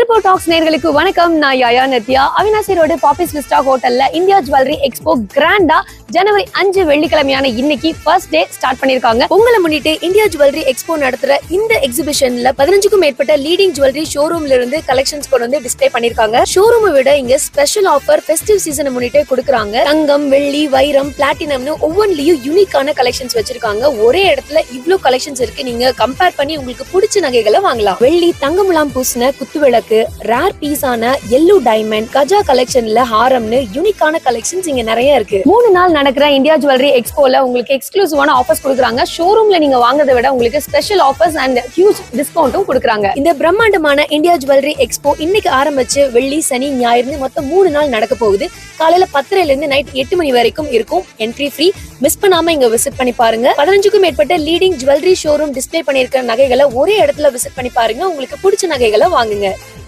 Elbow tax நேயர்களுக்கு வணக்கம். நான் யாயா நித்யா. அவினாசி ரோடு பாப்பிஸ் விஸ்டா ஹோட்டல்ல இந்தியா ஜுவல்லரி எக்ஸ்போ கிராண்டா ஜனவரி 5 வெள்ளிக்கிழமையான இன்னைக்கு ஃபர்ஸ்ட் டே ஸ்டார்ட் பண்ணிருக்காங்க. உங்களை முன்னிட்டு இந்தியா ஜுவல்லரி எக்ஸ்போ நடத்துற இந்த எக்ஸிபிஷன்ல 15க்கும் மேற்பட்ட லீடிங் ஜுவல்லரி ஷோரூம்ல இருந்து கலெக்ஷன்ஸ் கொண்டு வந்து டிஸ்ப்ளே பண்ணிருக்காங்க. ஷோரூமை விட இங்க ஸ்பெஷல் ஆஃபர் ஃபெஸ்டிவ் சீசனை முன்னிட்டு கொடுக்குறாங்க. தங்கம், வெள்ளி, வைரம், பிளாட்டினம்னு ஒவ்வொன்றிலையும் யூனிக்கான கலெக்ஷன்ஸ் வச்சிருக்காங்க. ஒரே இடத்துல இவ்ளோ கலெக்ஷன்ஸ் இருக்கு. நீங்க கம்பேர் பண்ணி உங்களுக்கு பிடிச்ச நகைகளை வாங்கலாம். வெள்ளி தங்கமுலாம் பூசின குத்துவிளக்கு, ரேர் பீஸான எல்லோ டைமண்ட், கஜா கலெக்ஷன்ல ஹாரம்னு யூனிக்கான கலெக்ஷன்ஸ் இங்க நிறைய இருக்கு. 3 நாள் நடக்கிற இந்தியா ஜுவல்லரி எக்ஸ்போல உங்களுக்கு எக்ஸ்க்ளூசிவான ஆஃபர்ஸ் கொடுக்குறாங்க. ஷோரூம்ல நீங்க வாங்குறதை விட உங்களுக்கு ஸ்பெஷல் ஆஃபர்ஸ் அண்ட் ஹியூஜ் டிஸ்கவுண்ட்டும் கொடுக்குறாங்க. இந்த பிரம்மாண்டமான இந்தியா ஜுவல்லரி எக்ஸ்போ இன்னைக்கு ஆரம்பிச்சு வெள்ளி, சனி, ஞாயிறு மொத்தம் 3 நாள் நடக்க போகுது. காலையில 10:30 இருந்து நைட் 8 மணி வரைக்கும் இருக்கும். Entry free. மிஸ் பண்ணாம இங்க விசிட் பண்ணி பாருங்க. 15க்கும் மேற்பட்ட லீடிங் ஜுவல்லரி ஷோரூம் டிஸ்ப்ளே பண்ணிருக்கிற நகைகளை ஒரே இடத்துல விசிட் பண்ணி பாருங்க. உங்களுக்கு பிடிச்ச நகைகளை வாங்குங்க.